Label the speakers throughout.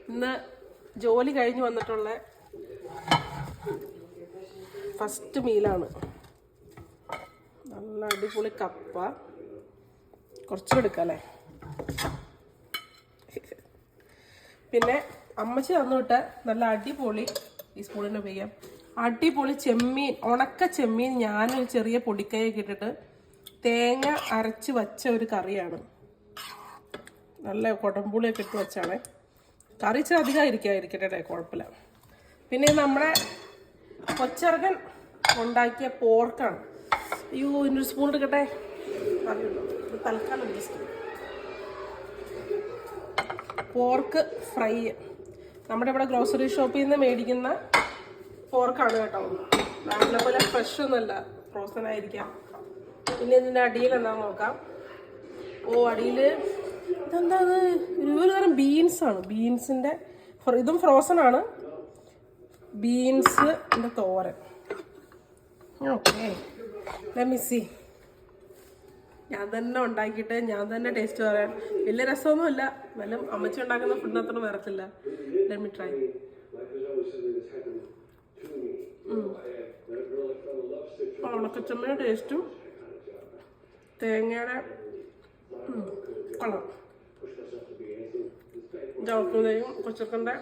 Speaker 1: ഇന്ന് ജോലി കഴിഞ്ഞ് വന്നിട്ടുള്ള ഫസ്റ്റ് മീലാണ്. നല്ല അടിപൊളി കപ്പ. കുറച്ചും എടുക്കാം അല്ലേ. പിന്നെ അമ്മച്ചി തന്നുവിട്ട് നല്ല അടിപൊളി, ഈ സ്പൂണിന് ഉപയോഗിക്കാം, അടിപൊളി ചെമ്മീൻ, ഉണക്ക ചെമ്മീൻ ഞാനൊരു ചെറിയ പൊടിക്കൈയൊക്കെ ഇട്ടിട്ട് തേങ്ങ അരച്ച് വച്ച ഒരു കറിയാണ്. നല്ല കുടംപുളിയൊക്കെ ഇട്ട് വെച്ചാണ് കറി. ഇച്ചിരി അധികം ഇരിക്കട്ടെ, കുഴപ്പമില്ല. പിന്നെ നമ്മുടെ കൊച്ചർഗൻ ഉണ്ടാക്കിയ പോർക്കാണ്. അയ്യോ, ഇതിനൊരു സ്പൂൺ എടുക്കട്ടെ. അറിയുള്ളൂ, ഇത് തൽക്കാലം ജസ്റ്റ് പോർക്ക് ഫ്രൈ. നമ്മുടെ ഇവിടെ ഗ്രോസറി ഷോപ്പിൽ നിന്ന് മേടിക്കുന്ന പോർക്കാണ് കേട്ടോ. നാട്ടിലെ പോലെ ഫ്രഷ് ഒന്നുമല്ല, ഫ്രോസൺ ആയിരിക്കാം. പിന്നെ ഇതിൻ്റെ അടിയിൽ എന്താണെന്ന് നോക്കാം. അടിയിൽ ഇതെന്താ, ഒരു തരം ബീൻസാണ്. ബീൻസിൻ്റെ ഇതും ഫ്രോസൺ ആണ്. ബീൻസിൻ്റെ തോരൻ. ഓക്കെ, മിസ്സി ഞാൻ തന്നെ ഉണ്ടാക്കിയിട്ട് ഞാൻ തന്നെ ടേസ്റ്റ് പറയാൻ വലിയ രസമൊന്നുമില്ല. വല്ല അമ്മച്ചി ഉണ്ടാക്കുന്ന ഫുഡിന് അത്ര വരത്തില്ല. Let me try. ഉണക്കച്ചമ്മയുടെ ടേസ്റ്റും തേങ്ങയുടെ കൊള്ളാം. ജവപ്പുതയും കൊച്ചക്കൻ്റെ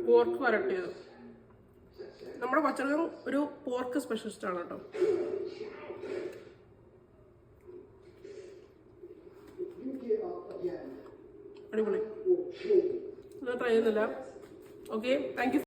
Speaker 1: പോർക്ക് വരട്ടിയത്. നമ്മുടെ കൊച്ചക്കൻ ഒരു പോർക്ക് സ്പെഷ്യലിസ്റ്റ് ആണ് കേട്ടോ. അടിപൊളി. ട്രൈ ചെയ്യുന്നില്ല. Okay, thank you.